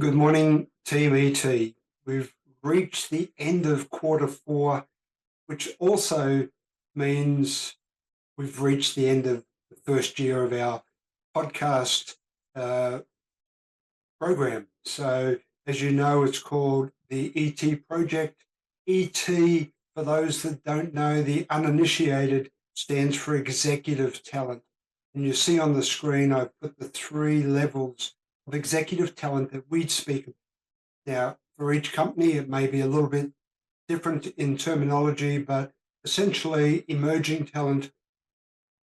Good morning, Team ET. We've reached the end of quarter four, which also means we've reached the end of the first year of our podcast program. So, as you know, it's called the ET Project. ET, for those that don't know, the uninitiated, stands for executive talent. And you see on the screen, I've put the 3 levels of executive talent that we'd speak of. Now, for each company, it may be a little bit different in terminology, but essentially emerging talent,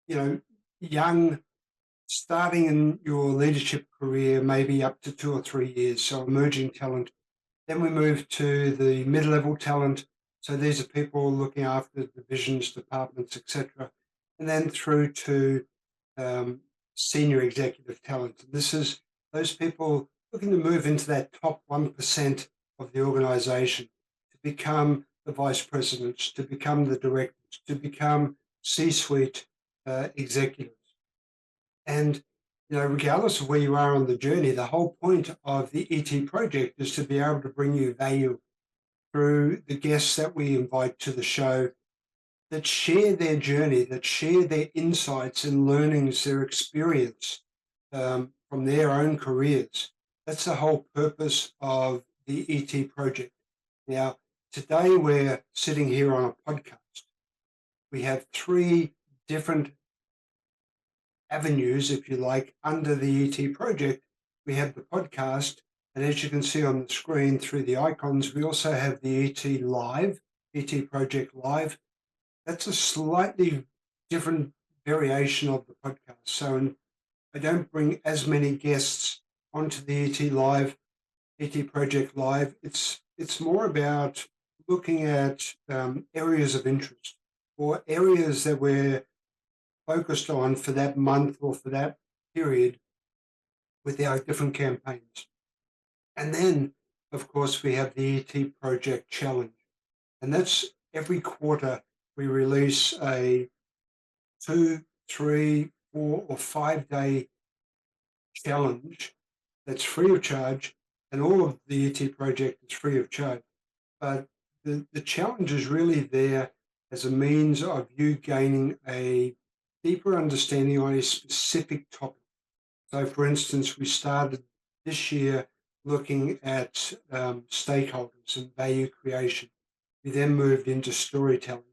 young, starting in your leadership career, maybe up to 2 or 3 years. So emerging talent. Then we move to the mid-level talent. So these are people looking after divisions, departments, etc. And then through to senior executive talent. This is those people looking to move into that top 1% of the organization, to become the vice presidents, to become the directors, to become C-suite executives. And regardless of where you are on the journey, the whole point of the ET Project is to be able to bring you value through the guests that we invite to the show, that share their journey, that share their insights and learnings, their experience from their own careers. That's the whole purpose of the ET Project. Now, today we're sitting here on a podcast. We have 3 different avenues, if you like, under the ET Project. We have the podcast, and as you can see on the screen through the icons, we also have the ET Live, ET Project Live. That's a slightly different variation of the podcast. So I don't bring as many guests onto the ET Live, ET Project Live. It's more about looking at areas of interest or areas that we're focused on for that month or for that period with our different campaigns. And then, of course, we have the ET Project Challenge. And that's every quarter we release a 2, 3, 4, or 5-day challenge that's free of charge, and all of the ET Project is free of charge. But the challenge is really there as a means of you gaining a deeper understanding on a specific topic. So, for instance, we started this year looking at stakeholders and value creation. We then moved into storytelling.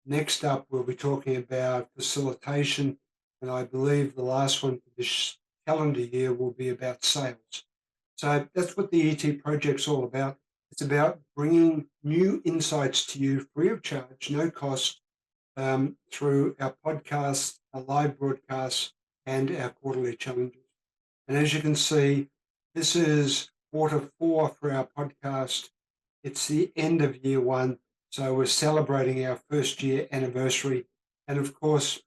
Next up, we'll be talking about facilitation, and I believe the last one for this calendar year will be about sales. So that's what the ET Project's all about. It's about bringing new insights to you free of charge, no cost, through our podcasts, our live broadcasts, and our quarterly challenges. And as you can see, this is quarter 4 for our podcast. It's the end of year 1. So we're celebrating our 1st-year anniversary. And of course,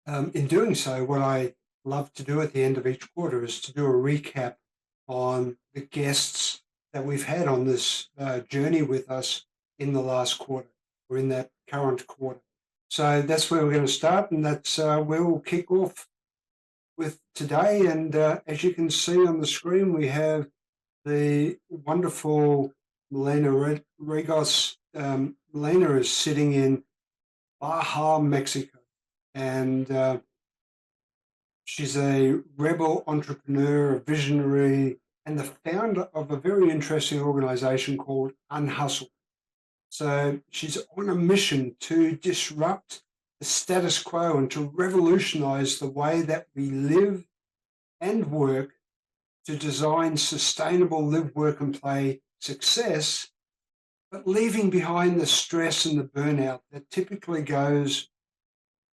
in doing so, what I love to do at the end of each quarter is to do a recap on the guests that we've had on this journey with us in the last quarter, or in that current quarter. So that's where we're going to start, and that's where we'll kick off with today. And as you can see on the screen, we have the wonderful Melina Rigos. Melina is sitting in Baja, Mexico, and she's a rebel entrepreneur, a visionary, and the founder of a very interesting organization called Unhustle. So she's on a mission to disrupt the status quo and to revolutionize the way that we live and work, to design sustainable live, work, and play success, but leaving behind the stress and the burnout that typically goes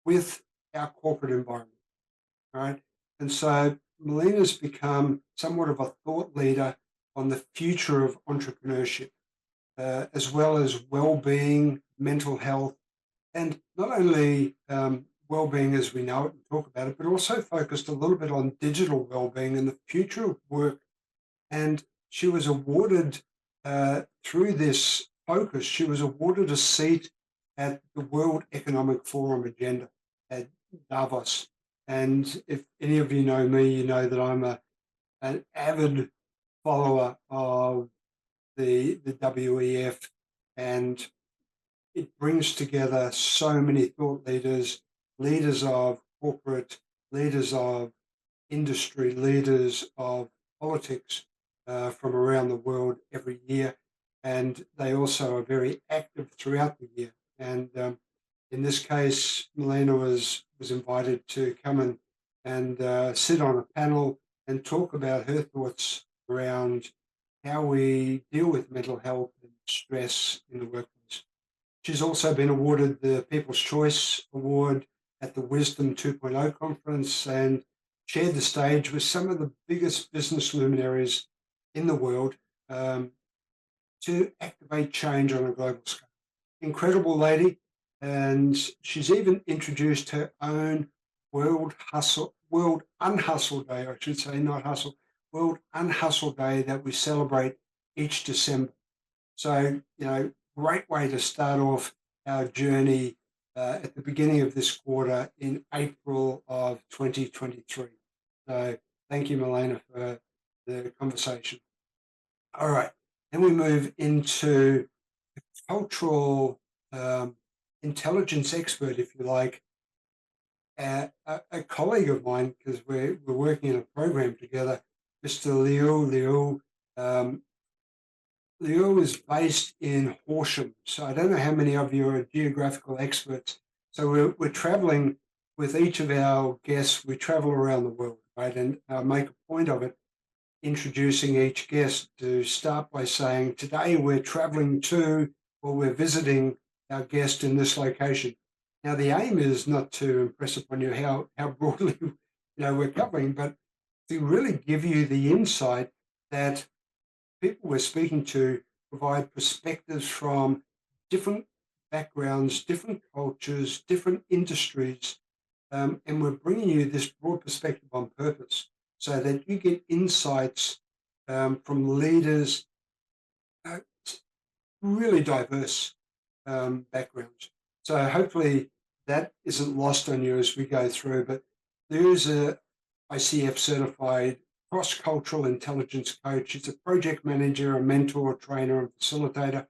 with our corporate environment, right? And so Melina's become somewhat of a thought leader on the future of entrepreneurship, as well as well-being, mental health, and not only well-being as we know it and talk about it, but also focused a little bit on digital well-being and the future of work. And she was awarded, through this focus, she was awarded a seat at the World Economic Forum agenda at Davos. And if any of you know me, you know that I'm an avid follower of the WEF, and it brings together so many thought leaders, leaders of corporate, leaders of industry, leaders of politics from around the world every year. And they also are very active throughout the year. And in this case, Melina was invited to come and sit on a panel and talk about her thoughts around how we deal with mental health and stress in the workplace. She's also been awarded the People's Choice Award at the Wisdom 2.0 conference and shared the stage with some of the biggest business luminaries in the world to activate change on a global scale. Incredible lady, and she's even introduced her own World Unhustle Day, I should say, not hustle, World Unhustle Day that we celebrate each December. So, great way to start off our journey at the beginning of this quarter in April of 2023. So thank you, Melina, for the conversation. All right, then we move into the cultural intelligence expert, if you like, a colleague of mine, because we're working in a program together, Mr. Liu. Liu is based in Horsham, so I don't know how many of you are geographical experts. So we're traveling with each of our guests. We travel around the world, right? And I make a point of it, introducing each guest to start by saying, today we're traveling to, or we're visiting our guest in this location. Now, the aim is not to impress upon you how broadly we're covering, but to really give you the insight that people we're speaking to provide perspectives from different backgrounds, different cultures, different industries, and we're bringing you this broad perspective on purpose so that you get insights from leaders, really diverse backgrounds. So hopefully that isn't lost on you as we go through, but there is a ICF certified cross-cultural intelligence coach. He's a project manager, a mentor, trainer, and facilitator.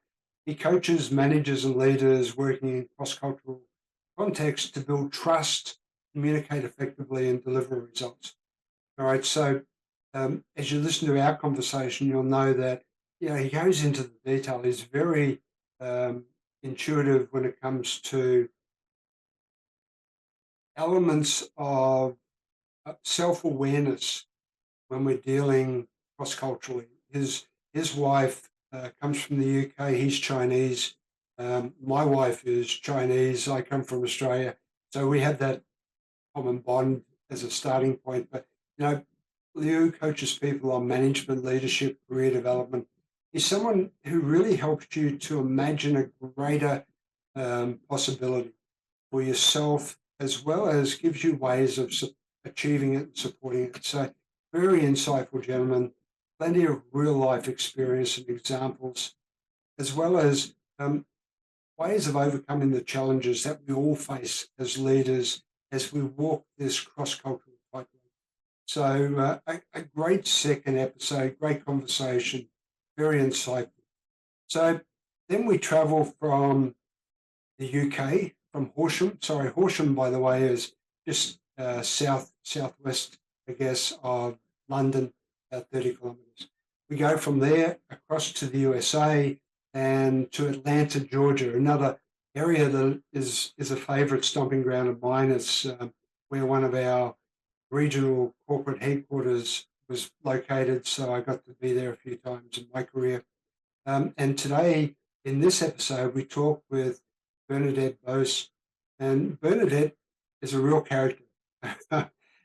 He coaches managers and leaders working in cross-cultural contexts to build trust, communicate effectively, and deliver results. All right, so as you listen to our conversation, you'll know that he goes into the detail. He's very intuitive when it comes to elements of self-awareness when we're dealing cross-culturally. His wife comes from the UK. He's Chinese. My wife is Chinese. I come from Australia. So we have that common bond as a starting point. But, Liu coaches people on management, leadership, career development. He's someone who really helps you to imagine a greater possibility for yourself, as well as gives you ways of achieving it and supporting it. So very insightful gentleman, plenty of real life experience and examples, as well as ways of overcoming the challenges that we all face as leaders as we walk this cross-cultural tightrope. So a great second episode, great conversation, very insightful. So then we travel from the UK, from Horsham. Sorry, Horsham, by the way, is just southwest, I guess, of London, about 30 kilometres. We go from there across to the USA and to Atlanta, Georgia, another area that is a favourite stomping ground of mine. It's where one of our regional corporate headquarters was located, so I got to be there a few times in my career. And today, in this episode, we talk with Bernadette Post, and Bernadette is a real character.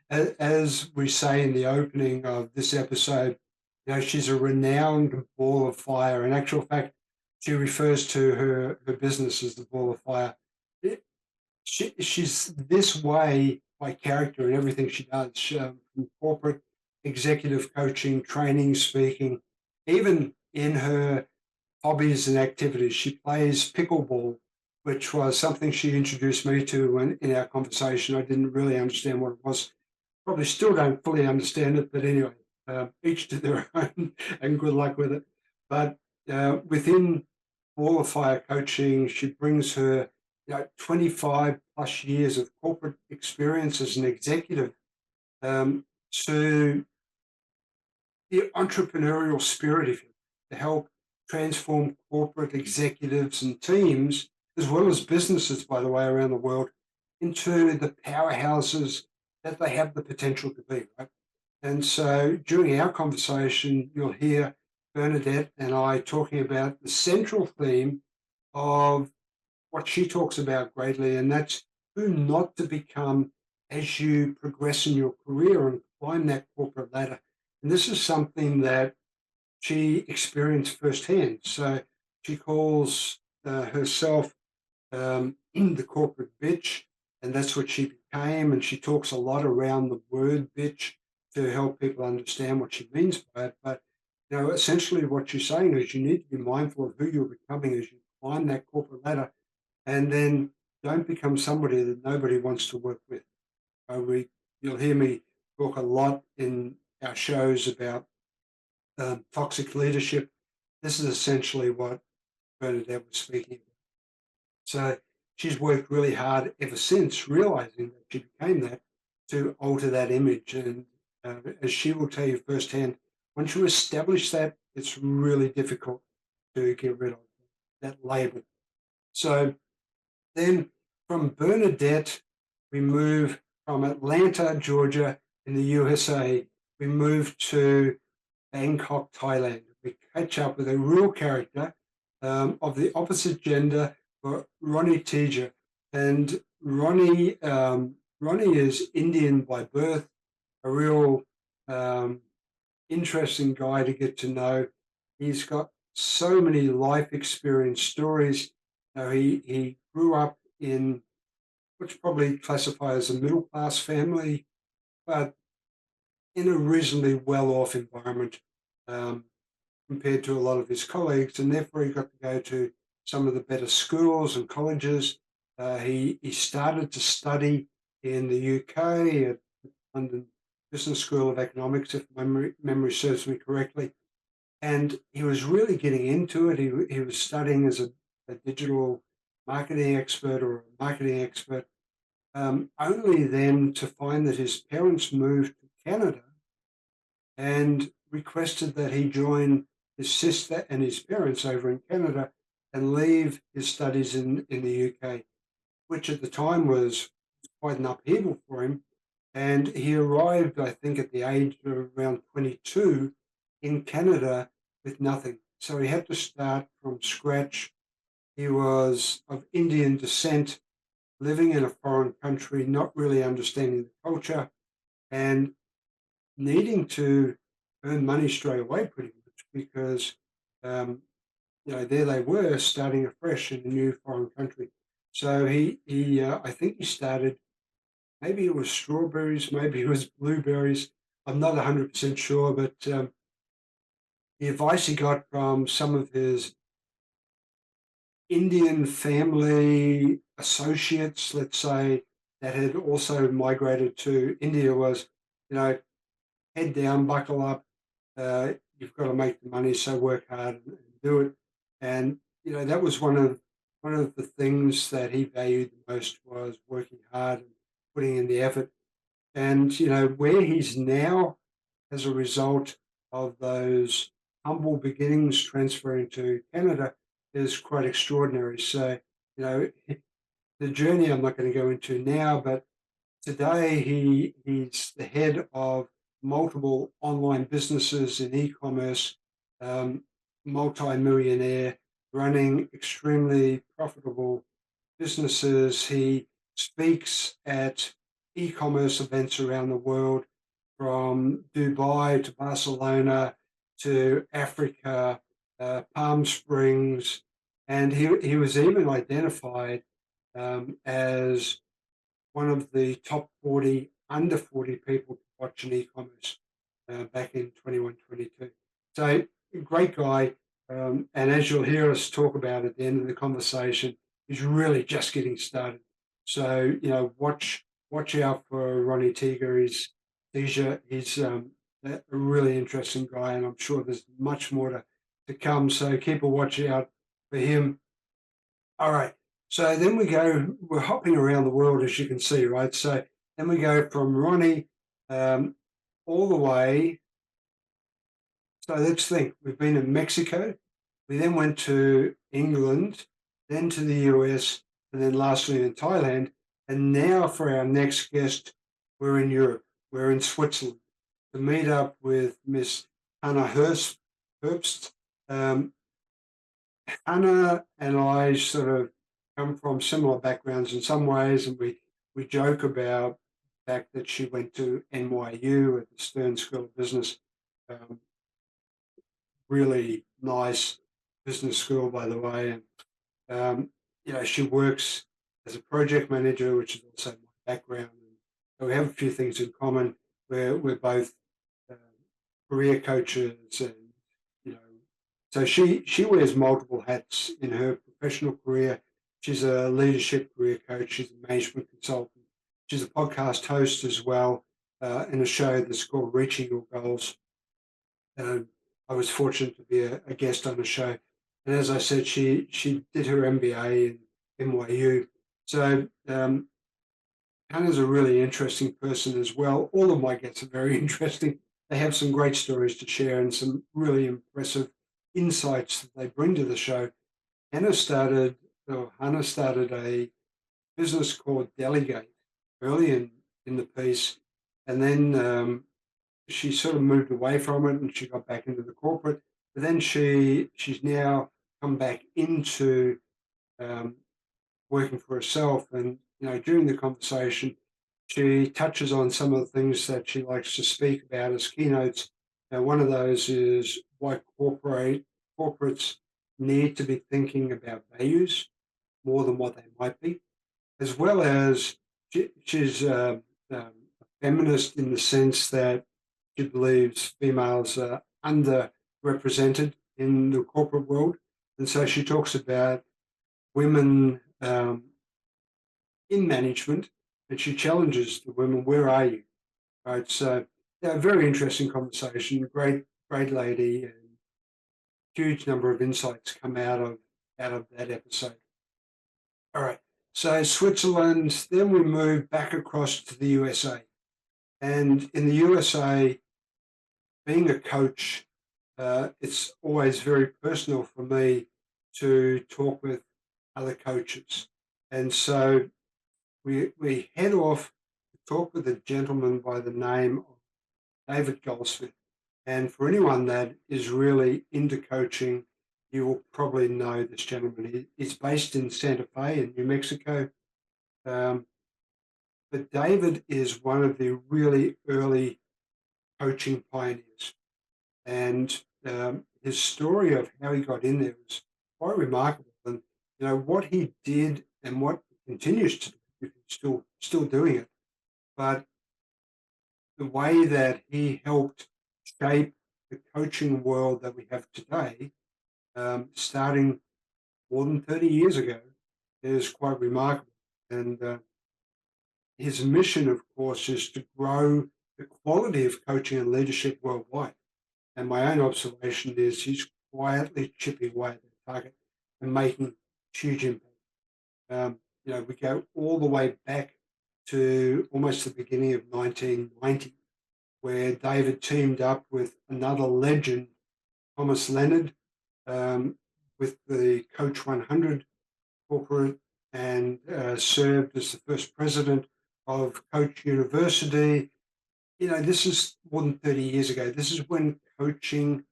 As we say in the opening of this episode, she's a renowned ball of fire. In actual fact, she refers to her business as the ball of fire. She's this way by character in everything she does, from corporate executive coaching, training, speaking, even in her hobbies and activities. She plays pickleball, which was something she introduced me to in our conversation. I didn't really understand what it was. Probably still don't fully understand it, but anyway, each to their own, and good luck with it. But within all of fire coaching, she brings her 25 plus years of corporate experience as an executive to the entrepreneurial spirit, if you to help transform corporate executives and teams, as well as businesses, by the way, around the world, into the powerhouses that they have the potential to be, right? And so during our conversation, you'll hear Bernadette and I talking about the central theme of what she talks about greatly, and that's who not to become as you progress in your career and climb that corporate ladder. And this is something that she experienced firsthand. So she calls herself the corporate bitch, and that's what she became. And she talks a lot around the word bitch to help people understand what she means by it. But essentially, what she's saying is you need to be mindful of who you're becoming as you climb that corporate ladder, and then don't become somebody that nobody wants to work with. You'll hear me talk a lot in our shows about toxic leadership. This is essentially what Bernadette was speaking about. So she's worked really hard ever since, realizing that she became that, to alter that image. And as she will tell you firsthand, once you establish that, it's really difficult to get rid of that label. So then from Bernadette, we move from Atlanta, Georgia, in the USA, we move to Bangkok, Thailand. We catch up with a real character of the opposite gender, Ronnie Teja. And Ronnie is Indian by birth, a real interesting guy to get to know. He's got so many life experience stories. He grew up in what's probably classified as a middle class family, but in a reasonably well-off environment compared to a lot of his colleagues, and therefore he got to go to some of the better schools and colleges. He started to study in the UK at London Business School of Economics, if memory serves me correctly, and he was really getting into it. He was studying as a digital marketing expert or a marketing expert, only then to find that his parents moved to Canada and requested that he join his sister and his parents over in Canada and leave his studies in the UK, which at the time was quite an upheaval for him. And he arrived, I think, at the age of around 22 in Canada with nothing. So he had to start from scratch. He was of Indian descent, living in a foreign country, not really understanding the culture, and needing to earn money straight away pretty much because, there they were starting afresh in a new foreign country. So I think he started, maybe it was strawberries, maybe it was blueberries. I'm not 100% sure, but the advice he got from some of his Indian family associates, let's say, that had also migrated to India was, head down, buckle up. You've got to make the money, so work hard and do it. And that was one of the things that he valued the most was working hard and putting in the effort. And where he's now, as a result of those humble beginnings transferring to Canada, is quite extraordinary. So the journey I'm not going to go into now, but today he's the head of multiple online businesses in e-commerce, multi-millionaire, running extremely profitable businesses. He speaks at e-commerce events around the world, from Dubai to Barcelona to Africa, Palm Springs, and he was even identified as one of the top 40 under 40 people to watch in e-commerce back in 21-22. So great guy. And as you'll hear us talk about at the end of the conversation, he's really just getting started. So, watch out for Ronnie Teja. He's a really interesting guy, and I'm sure there's much more to come. So keep a watch out for him. All right. So then we're hopping around the world, as you can see, right? So then we go from Ronnie all the way. So let's think. We've been in Mexico. We then went to England, then to the US, and then lastly in Thailand. And now for our next guest, we're in Europe. We're in Switzerland to meet up with Miss Hannah Herbst. Um, Hannah and I sort of come from similar backgrounds in some ways, and we joke about the fact that she went to NYU at the Stern School of Business. Really nice business school, by the way. And she works as a project manager, which is also my background. And so we have a few things in common. We're both uh, career coaches, and you know, so she wears multiple hats in her professional career. She's a leadership career coach. She's a management consultant. She's a podcast host as well in a show that's called Reaching Your Goals. I was fortunate to be a guest on the show. And as I said, she did her MBA in NYU. So Hannah's a really interesting person as well. All of my guests are very interesting. They have some great stories to share and some really impressive insights that they bring to the show. Hannah started a business called Delegate early in the piece, and then she sort of moved away from it and she got back into the corporate. But then she's now come back into um, working for herself. And during the conversation, she touches on some of the things that she likes to speak about as keynotes. Now, one of those is why corporates need to be thinking about values more than what they might be, as well as she's a feminist in the sense that she believes females are underrepresented in the corporate world. And so she talks about women in management, and she challenges the women, where are you? Right. So, yeah, very interesting conversation, great lady, and huge number of insights come out of that episode. All right. So Switzerland, then we move back across to the USA. And in the USA, being a coach, it's always very personal for me to talk with other coaches. And so we head off to talk with a gentleman by the name of David Goldsmith. And for anyone that is really into coaching, you will probably know this gentleman. He's based in Santa Fe in New Mexico. But David is one of the really early coaching pioneers. And his story of how he got in there was quite remarkable. And what he did and what he continues to do, still doing it. But the way that he helped shape the coaching world that we have today, starting more than 30 years ago, is quite remarkable. And his mission, of course, is to grow the quality of coaching and leadership worldwide. And my own observation is he's quietly chipping away at that target and making huge impact. We go all the way back to almost the beginning of 1990, where David teamed up with another legend, Thomas Leonard, with the Coach 100 corporate, and served as the first president of Coach University. This is more than 30 years ago. This is when coaching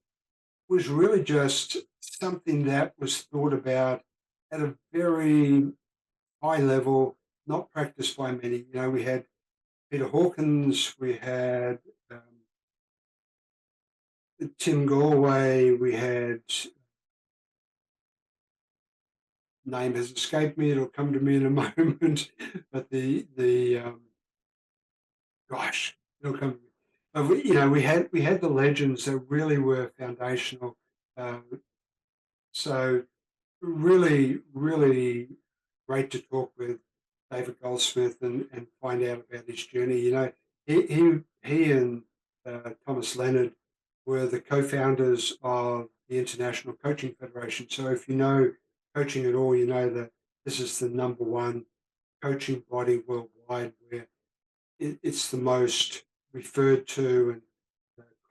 was really just something that was thought about at a very high level, not practiced by many. We had Peter Hawkins, we had Tim Galway, we had, name has escaped me, it'll come to me in a moment, but gosh, it'll come to me. But we had the legends that really were foundational. So really, really great to talk with David Goldsmith and find out about his journey. He and Thomas Leonard were the co-founders of the International Coaching Federation. So if you know coaching at all, you know that this is the number one coaching body worldwide, where it's the most referred to and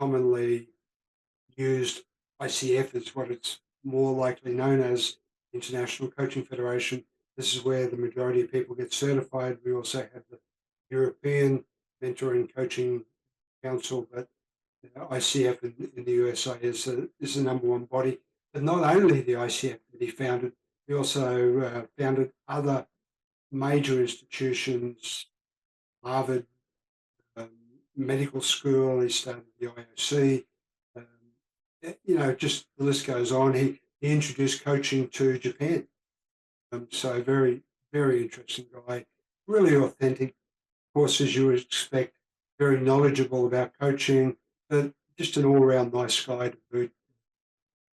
commonly used. ICF is what it's more likely known as, International Coaching Federation. This is where the majority of people get certified. We also have the European Mentoring Coaching Council, but ICF in the USA is the number one body. But not only the ICF that he founded, he also founded other major institutions, Harvard Medical School. He started the IOC. Just the list goes on. He introduced coaching to Japan. So very, very interesting guy, really authentic. Of course, as you would expect, very knowledgeable about coaching, but just an all-round nice guy to boot.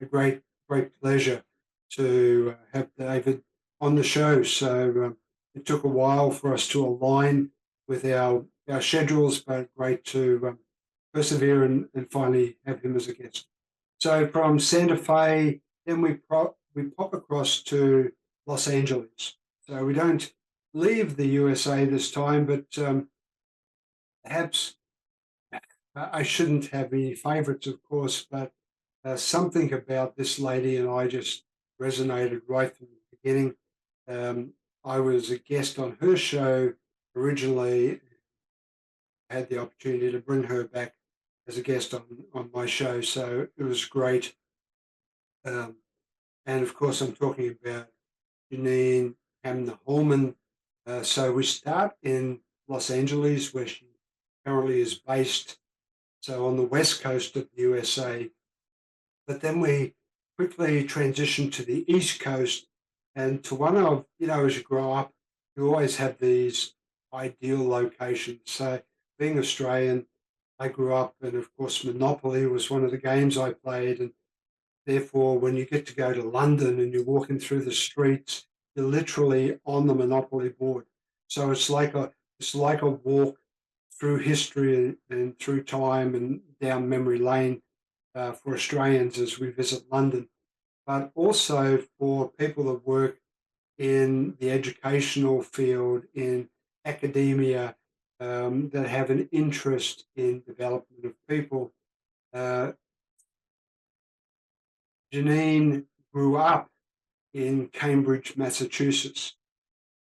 A great, great pleasure to have David on the show. So it took a while for us to align with our schedules, but great to persevere and finally have him as a guest. So from Santa Fe, then we pop across to Los Angeles. So we don't leave the USA this time, but perhaps I shouldn't have any favorites, of course, but something about this lady and I just resonated right from the beginning. I was a guest on her show originally. I had the opportunity to bring her back as a guest on my show, so it was great. And of course, I'm talking about Janine Hallman. So we start in Los Angeles, where she currently is based, so on the west coast of the USA. But then we quickly transition to the east coast, and to one of, as you grow up, you always have these ideal locations. So being Australian, I grew up, and of course Monopoly was one of the games I played, and therefore when you get to go to London and you're walking through the streets, you're literally on the Monopoly board. So it's like a walk through history and through time and down memory lane for Australians as we visit London, but also for people that work in the educational field, in academia, that have an interest in development of people. Janine grew up in Cambridge, Massachusetts.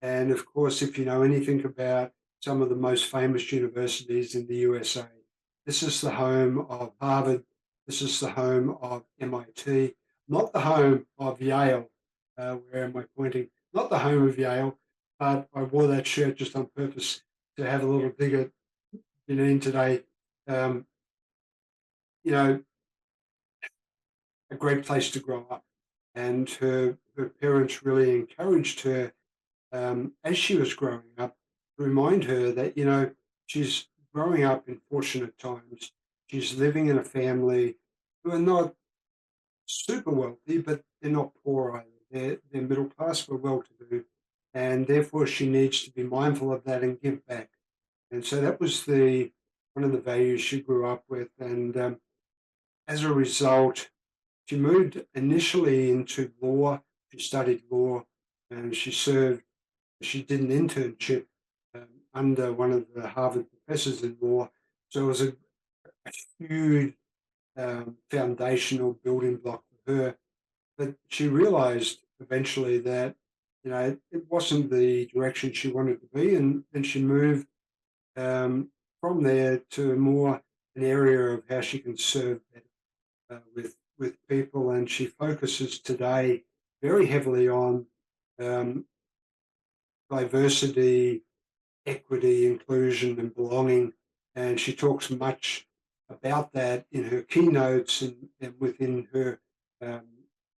And of course, if you know anything about some of the most famous universities in the USA, this is the home of Harvard. This is the home of MIT, not the home of Yale. Where am I pointing? Not the home of Yale, but I wore that shirt just on purpose to have a little dig at Janine today. A great place to grow up. And her parents really encouraged her as she was growing up to remind her that, she's growing up in fortunate times. She's living in a family who are not super wealthy, but they're not poor either. They're middle class but well-to-do. And therefore she needs to be mindful of that and give back. And so that was one of the values she grew up with. And as a result, she moved initially into law. She studied law, and she did an internship under one of the Harvard professors in law. So it was a huge foundational building block for her. But she realized eventually that, it wasn't the direction she wanted to be. And then she moved from there to more an area of how she can serve better with people. And she focuses today very heavily on diversity, equity, inclusion, and belonging. And she talks much about that in her keynotes and within her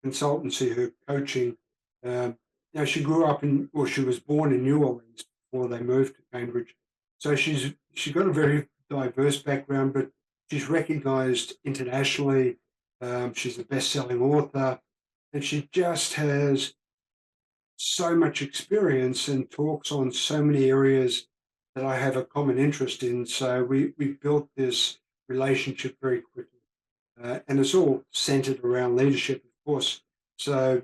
consultancy, her coaching. She grew up she was born in New Orleans before they moved to Cambridge. So she's got a very diverse background, but she's recognized internationally. She's a best-selling author, and she just has so much experience and talks on so many areas that I have a common interest in. So we built this relationship very quickly. And it's all centered around leadership, of course. So,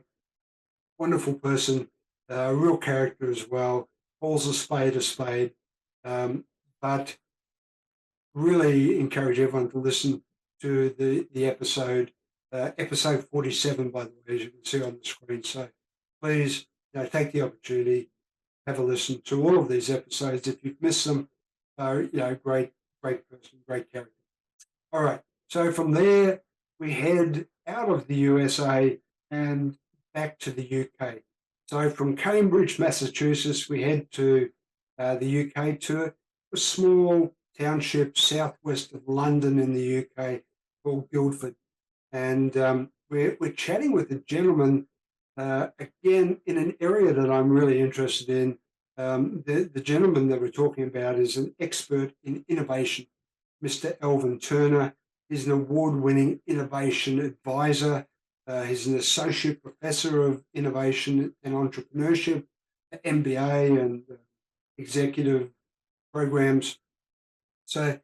wonderful person, a real character as well, calls a spade, but really encourage everyone to listen to the episode, episode 47, by the way, as you can see on the screen. So please take the opportunity, have a listen to all of these episodes. If you've missed them, great person, great character. All right. So from there, we head out of the USA and back to the UK. So from Cambridge, Massachusetts, we head to the UK to a small township southwest of London in the UK called Guildford. And we're chatting with a gentleman, again, in an area that I'm really interested in. The gentleman that we're talking about is an expert in innovation, Mr. Elvin Turner. He's an award-winning innovation advisor. He's an associate professor of innovation and entrepreneurship, MBA and executive programs. So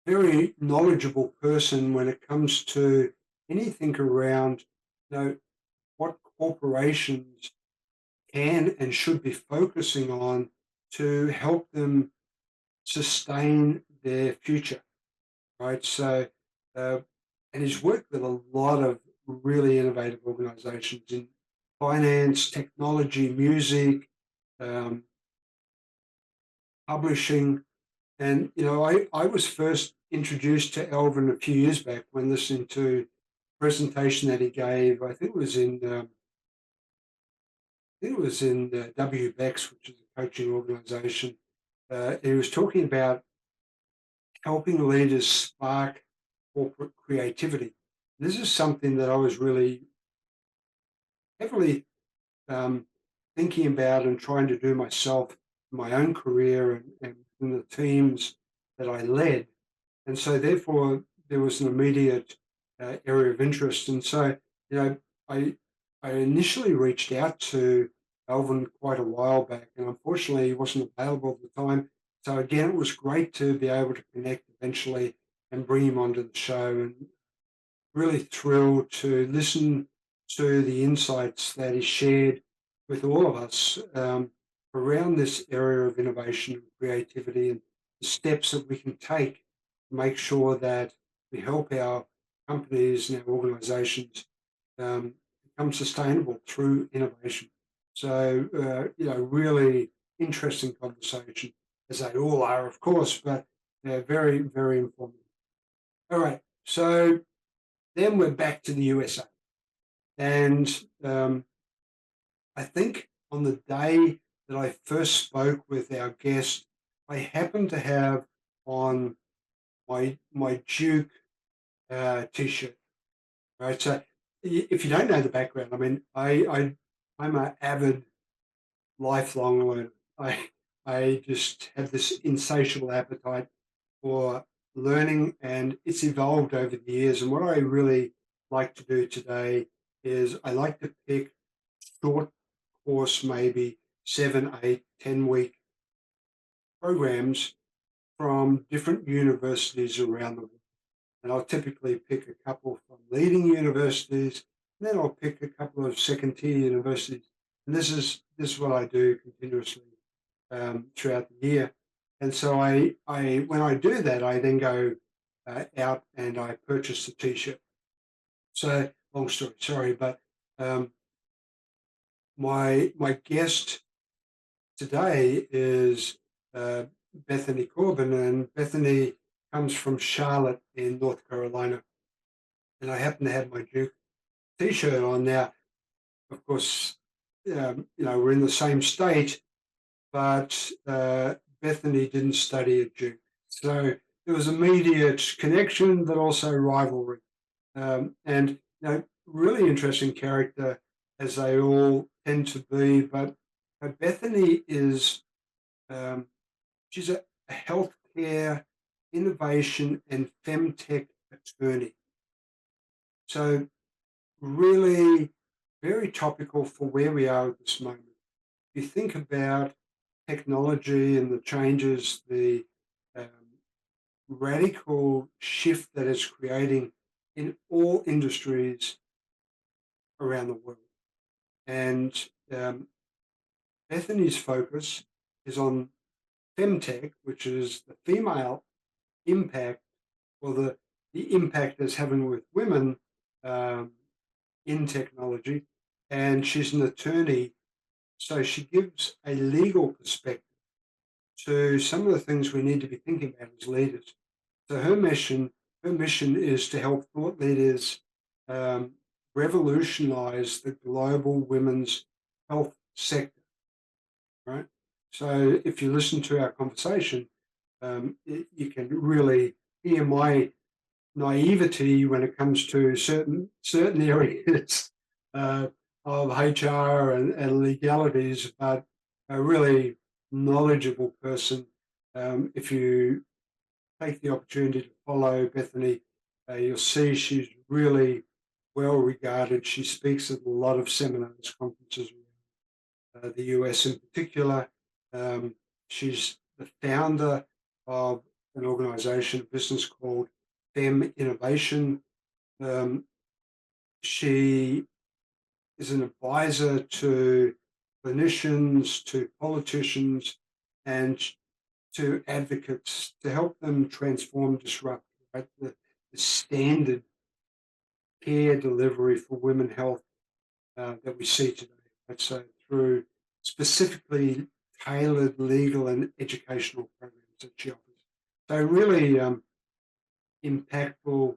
very knowledgeable person when it comes to anything around what corporations can and should be focusing on to help them sustain their future, right? So, and he's worked with a lot of really innovative organizations in finance, technology, music, publishing. And, I was first introduced to Elvin a few years back when listening to a presentation that he gave. I think it was in WBEX, which is a coaching organization. He was talking about helping leaders spark corporate creativity. This is something that I was really heavily thinking about and trying to do myself in my own career and in the teams that I led. And so therefore, there was an immediate area of interest. And so, I initially reached out to Elvin quite a while back, and unfortunately he wasn't available at the time. So again, it was great to be able to connect eventually and bring him onto the show, and really thrilled to listen to the insights that he shared with all of us around this area of innovation and creativity, and the steps that we can take to make sure that we help our companies and our organizations become sustainable through innovation. So, really interesting conversation, as they all are, of course, but very, very informative. All right. So then we're back to the USA. And I think on the day that I first spoke with our guest, I happened to have on my Duke T-shirt. Right. So if you don't know the background, I mean, I'm an avid lifelong learner. I just have this insatiable appetite for learning, and it's evolved over the years. And what I really like to do today is I like to pick short course, maybe 7, 8, 10-week programs from different universities around the world. And I'll typically pick a couple from leading universities, and then I'll pick a couple of second-tier universities. And this is what I do continuously throughout the year. And so I when I do that, I then go out and I purchase the T-shirt. So long story, sorry, but my guest today is Bethany Corbin, and Bethany comes from Charlotte in North Carolina. And I happen to have my Duke T-shirt on now. Of course, we're in the same state, but Bethany didn't study at Duke. So there was immediate connection, but also rivalry. And really interesting character, as they all tend to be. But Bethany is, she's a healthcare innovation and femtech attorney. So really very topical for where we are at this moment. If you think about technology and the changes, the radical shift that it's creating in all industries around the world. And um, Bethany's focus is on femtech, which is the female impact, or the impact it's having with women um, in technology. And she's an attorney, so she gives a legal perspective to some of the things we need to be thinking about as leaders. So her mission is to help thought leaders um, revolutionize the global women's health sector, right? So if you listen to our conversation, you can really hear my naivety when it comes to certain areas uh, of HR and legalities, but a really knowledgeable person. If you take the opportunity to follow Bethany, you'll see she's really well regarded. She speaks at a lot of seminars, conferences around the US in particular. Um, she's the founder of an organization, a business called Fem Innovation. Um, she is an advisor to clinicians, to politicians, and to advocates to help them transform, disrupt, right, the standard care delivery for women health that we see today. Right? So through specifically tailored legal and educational programs that she offers. So really impactful.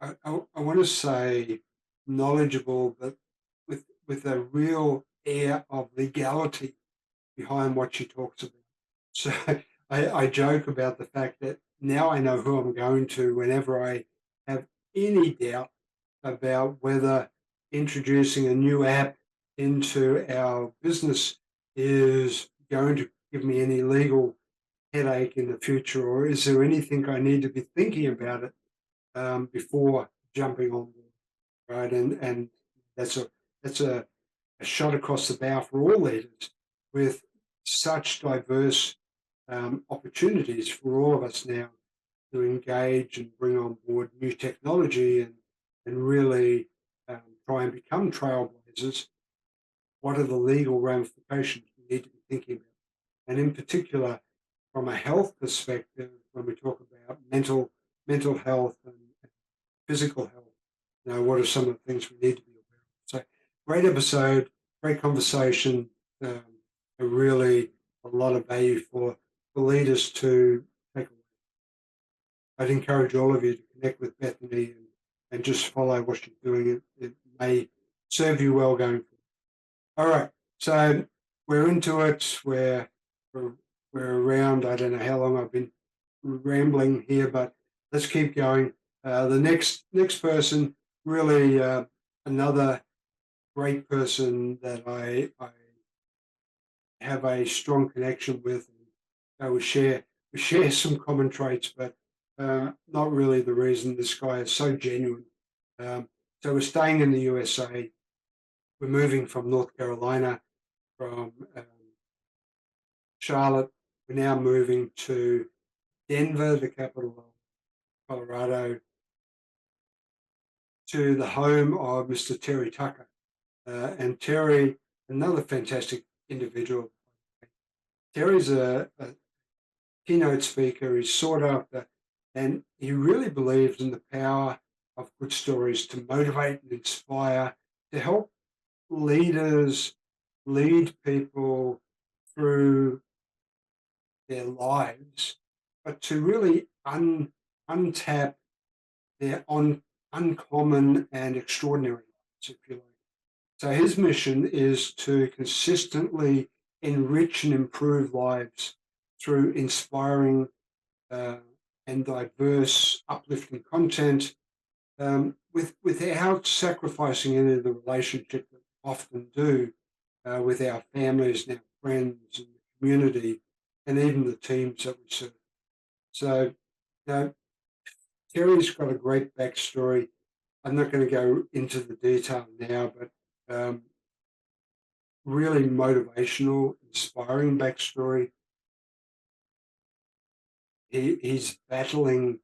I want to say knowledgeable, but with a real air of legality behind what she talks about. So I joke about the fact that now I know who I'm going to whenever I have any doubt about whether introducing a new app into our business is going to give me any legal headache in the future, or is there anything I need to be thinking about it before jumping on board, right? And that's a shot across the bow for all leaders with such diverse opportunities for all of us now to engage and bring on board new technology and really try and become trailblazers. What are the legal ramifications we need to be thinking about? And in particular, from a health perspective, when we talk about mental health and physical health, what are some of the things we need to be aware of? So, great episode, great conversation, um, and really a lot of value for leaders to take away. I'd encourage all of you to connect with Bethany and just follow what she's doing. It may serve you well going forward. All right, so we're into it. We're, we're around. I don't know how long I've been rambling here, but let's keep going. The next person, really another great person that I have a strong connection with. And we share some common traits, but not really the reason this guy is so genuine. Um, so we're staying in the USA. We're moving from North Carolina, from Charlotte. We're now moving to Denver, the capital of Colorado, to the home of Mr. Terry Tucker. And Terry, another fantastic individual. Terry's a keynote speaker. He's sought after, and he really believes in the power of good stories to motivate and inspire, to help leaders lead people through their lives, but to really untap their uncommon and extraordinary lives, if you like. So his mission is to consistently enrich and improve lives through inspiring uh, and diverse, uplifting content, without sacrificing any of the relationship that we often do with our families and our friends and the community and even the teams that we serve. So, Terry's got a great backstory. I'm not going to go into the detail now, but really motivational, inspiring backstory. he's battling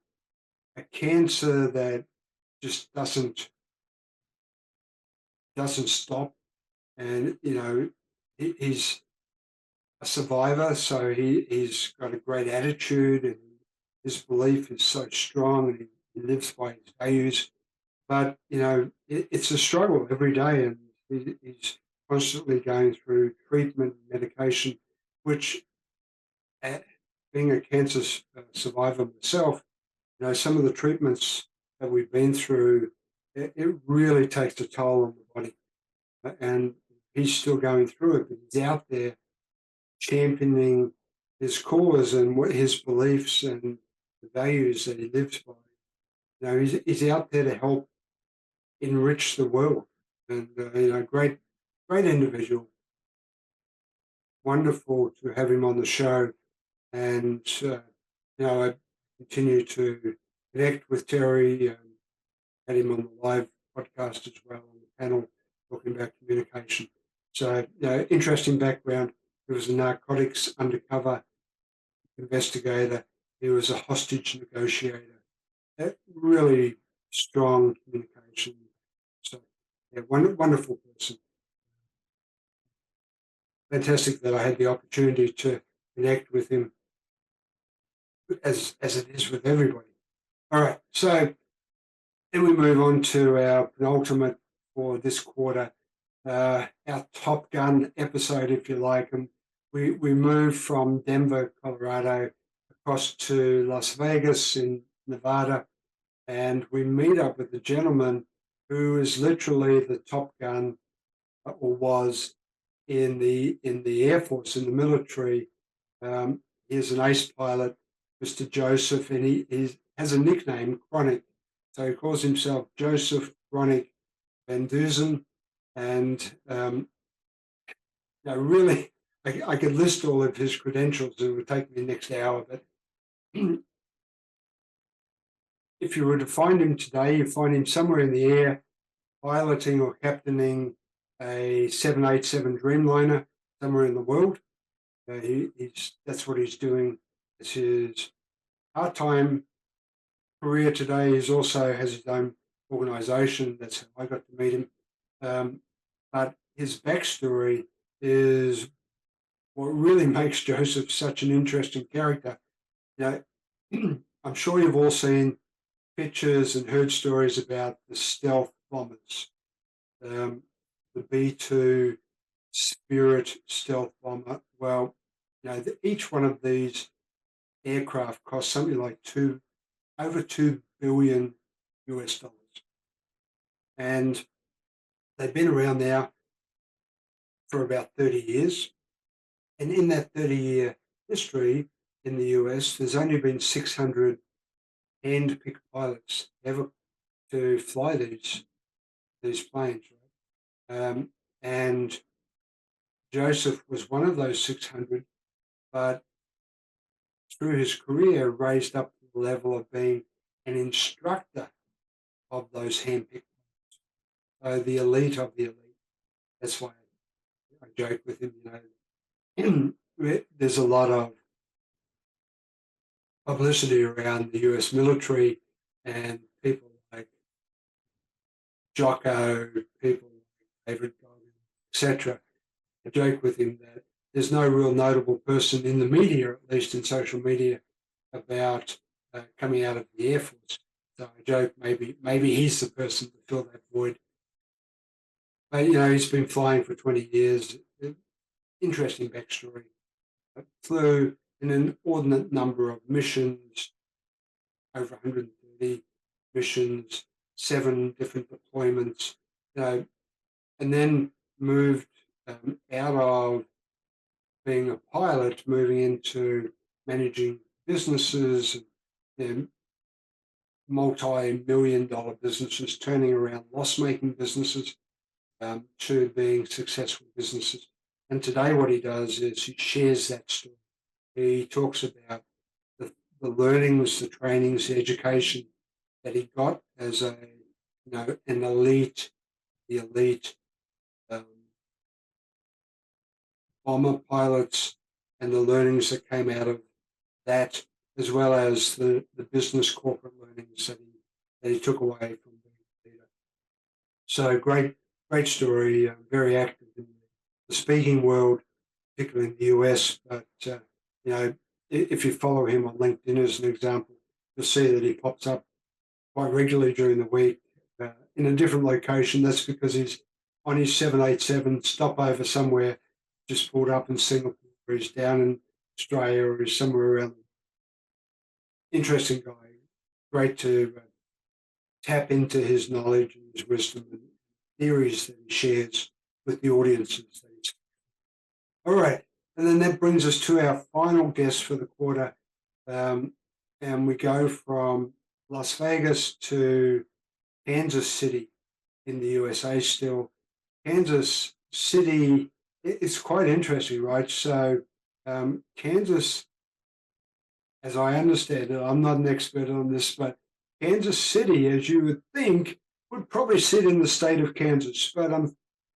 a cancer that just doesn't stop, and he's a survivor, so he's got a great attitude, and his belief is so strong, and he lives by his values. But it's a struggle every day, and he's constantly going through treatment and medication, which, uh, being a cancer survivor myself, some of the treatments that we've been through, it really takes a toll on the body. And he's still going through it, but he's out there championing his cause and what his beliefs and the values that he lives by. He's out there to help enrich the world, and great individual. Wonderful to have him on the show, and I continue to connect with Terry. Had him on the live podcast as well on the panel talking about communication. So, interesting background. He was a narcotics undercover investigator. He was a hostage negotiator. Really strong communication. So, wonderful person. Fantastic that I had the opportunity to connect with him, as it is with everybody. All right, so then we move on to our penultimate for this quarter, our Top Gun episode, if you like. And we move from Denver, Colorado, across to Las Vegas in Nevada, and we meet up with a gentleman who is literally the Top Gun, or was in the Air Force, in the military. He's an ace pilot, Mr. Joseph, and he has a nickname, Chronic. So he calls himself Joseph Chronic Van Dusen. And really, I could list all of his credentials. It would take me the next hour. But if you were to find him today, you find him somewhere in the air, piloting or captaining a 787 Dreamliner somewhere in the world. That's what he's doing. It's his part-time career today. He also has his own organization. That's how I got to meet him. But his backstory is what really makes Joseph such an interesting character. I'm sure you've all seen pictures and heard stories about the stealth bombers, the B-2 Spirit stealth bomber. Well, each one of these aircraft costs something like over $2 billion US dollars. And they've been around now for about 30 years. And in that 30-year history in the US, there's only been 600 hand-picked pilots ever to fly these planes. Right? And Joseph was one of those 600, but through his career raised up to the level of being an instructor of those hand-picked pilots. So the elite of the elite. That's why I joke with him, there's a lot of publicity around the US military and people like Jocko, people like David Goggin, etc. I joke with him that there's no real notable person in the media, at least in social media, about coming out of the Air Force. So I joke maybe he's the person to fill that void. But he's been flying for 20 years. Interesting backstory. Flew an inordinate number of missions, over 130 missions, 7 different deployments, and then moved out of being a pilot, moving into managing businesses, and multi-million-dollar businesses, turning around loss-making businesses to being successful businesses. And today what he does is he shares that story. He talks about the learnings, the trainings, the education that he got as an elite bomber pilots, and the learnings that came out of that as well as the business corporate learnings that he took away from being a leader. So great story, very active in the speaking world, particularly in the US. But, if you follow him on LinkedIn as an example, you'll see that he pops up quite regularly during the week in a different location. That's because he's on his 787 stopover somewhere, just pulled up in Singapore, or he's down in Australia, or he's somewhere around. Interesting guy. Great to tap into his knowledge and his wisdom and theories that he shares with the audiences that he's. All right. And then that brings us to our final guest for the quarter. And we go from Las Vegas to Kansas City in the USA still. Kansas City, it's quite interesting, right? So Kansas, as I understand it, I'm not an expert on this, but Kansas City, as you would think, would probably sit in the state of Kansas, but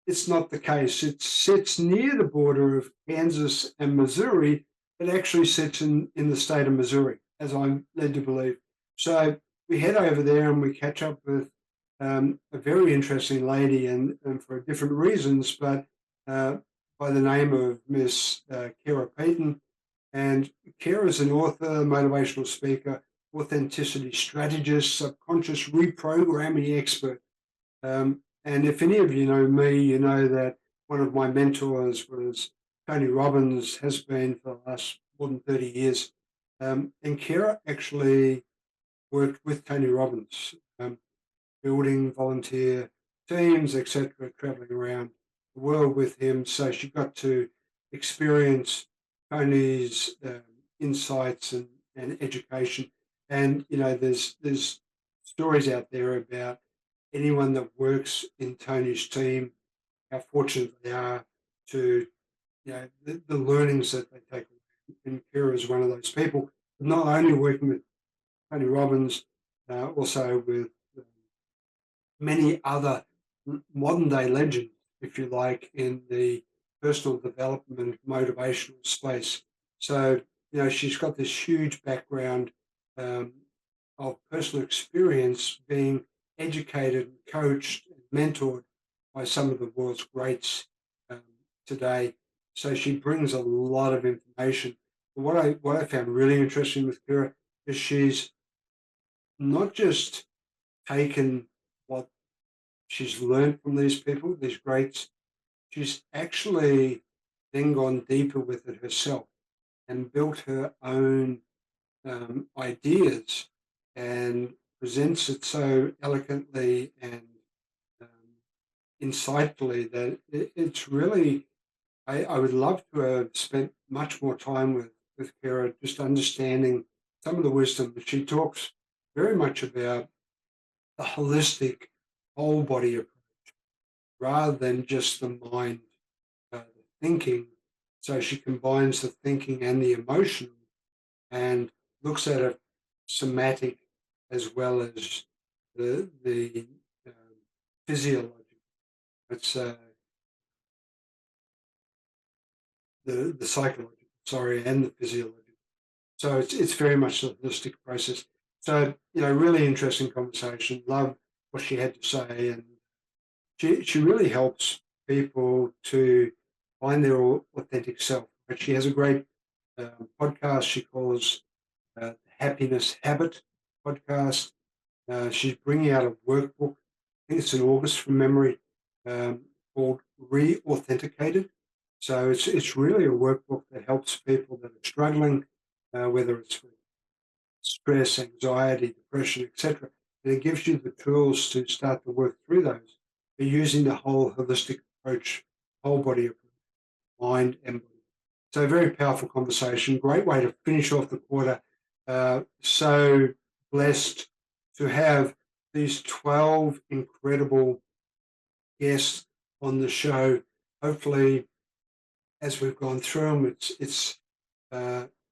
it's not the case. It sits near the border of Kansas and Missouri. It actually sits in the state of Missouri, as I'm led to believe. So we head over there and we catch up with a very interesting lady, and for different reasons, but by the name of Miss Payton. And Kara is an author, motivational speaker, authenticity strategist, subconscious reprogramming expert. And if any of you know me, you know that one of my mentors was Tony Robbins, has been for the last more than 30 years. And Kara actually worked with Tony Robbins, building volunteer teams, etc., traveling around the world with him. So she got to experience Tony's insights and education. And, there's stories out there about anyone that works in Tony's team, how fortunate they are to, the learnings that they take away. And Kira is one of those people, not only working with Tony Robbins, also with many other modern day legends, if you like, in the personal development, motivational space. So, she's got this huge background of personal experience, being educated, and coached, and mentored by some of the world's greats today. So she brings a lot of information. What I found really interesting with Kira is she's not just taken what she's learned from these people, these greats, she's actually then gone deeper with it herself and built her own ideas and presents it so eloquently and insightfully that it's really, I would love to have spent much more time with Kara, just understanding some of the wisdom. She talks very much about the holistic whole body approach rather than just the mind, the thinking. So she combines the thinking and the emotional and looks at it somatic as well as the physiological. It's the psychological, sorry, and the physiological. So it's very much a holistic process. So, really interesting conversation. Love what she had to say, and she really helps people to find their authentic self. But she has a great podcast she calls the Happiness Habit podcast. She's bringing out a workbook. I think it's in August from memory, called Re-Authenticated. So it's really a workbook that helps people that are struggling, whether it's with stress, anxiety, depression, etc. And it gives you the tools to start to work through those. But using the whole holistic approach, whole body approach, mind and body. So a very powerful conversation. Great way to finish off the quarter. So blessed to have these 12 incredible guests on the show. Hopefully, as we've gone through them, it's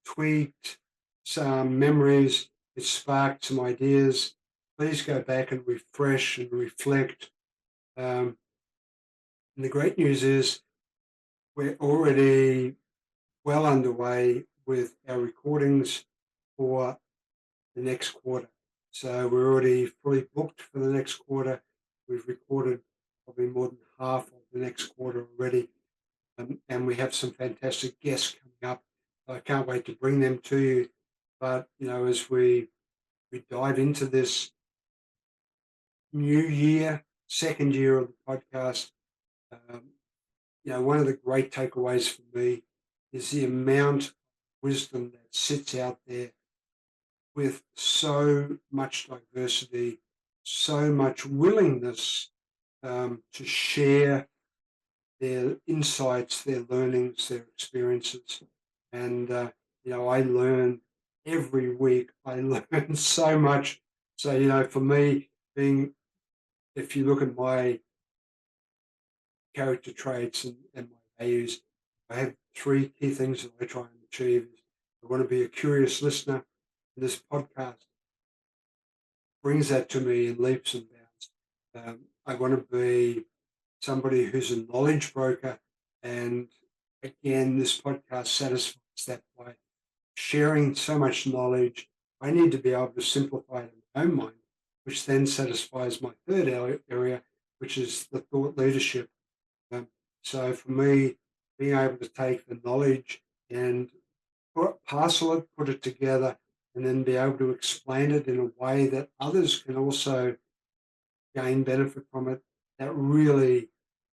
tweaked some memories, it's sparked some ideas. Please go back and refresh and reflect. And the great news is we're already well underway with our recordings. for the next quarter. So we're already fully booked for the next quarter. We've recorded probably more than half of the next quarter already. And we have some fantastic guests coming up. I can't wait to bring them to you. But, as we dive into this new year, second year of the podcast, one of the great takeaways for me is the amount of wisdom that sits out there with so much diversity, so much willingness to share their insights, their learnings, their experiences. And, I learn every week. I learn so much. So, for me, if you look at my character traits and my values, I have 3 key things that I try and achieve. I want to be a curious listener. And this podcast brings that to me in leaps and bounds. I want to be somebody who's a knowledge broker. And again, this podcast satisfies that by sharing so much knowledge. I need to be able to simplify it in my own mind, which then satisfies my third area, which is the thought leadership. So for me, being able to take the knowledge and parcel it, put it together, and then be able to explain it in a way that others can also gain benefit from it, that really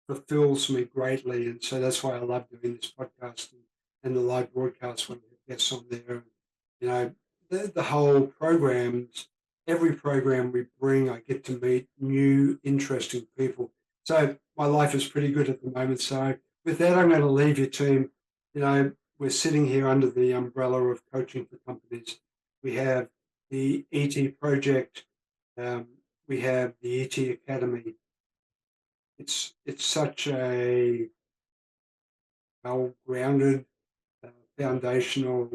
fulfills me greatly. And so that's why I love doing this podcast and the live broadcast when we have guests on there. The whole programs, every program we bring, I get to meet new, interesting people. So my life is pretty good at the moment. So with that, I'm going to leave you, team. We're sitting here under the umbrella of coaching for companies. We have the ET project. We have the ET Academy. It's such a well-grounded, foundational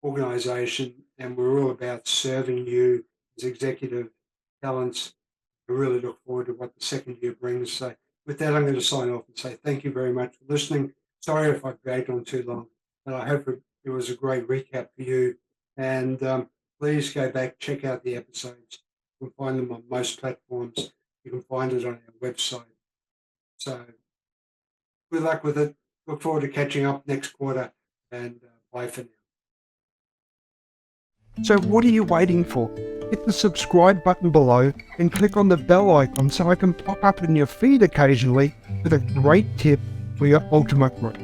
organization, and we're all about serving you as executive talents. I really look forward to what the second year brings. So with that, I'm going to sign off and say thank you very much for listening. Sorry if I've dragged on too long, but I hope it was a great recap for you. And please go back, check out the episodes. You can find them on most platforms. You can find it on our website. So good luck with it. Look forward to catching up next quarter, and bye for now. So what are you waiting for? Hit the subscribe button below and click on the bell icon so I can pop up in your feed occasionally with a great tip for your ultimate growth.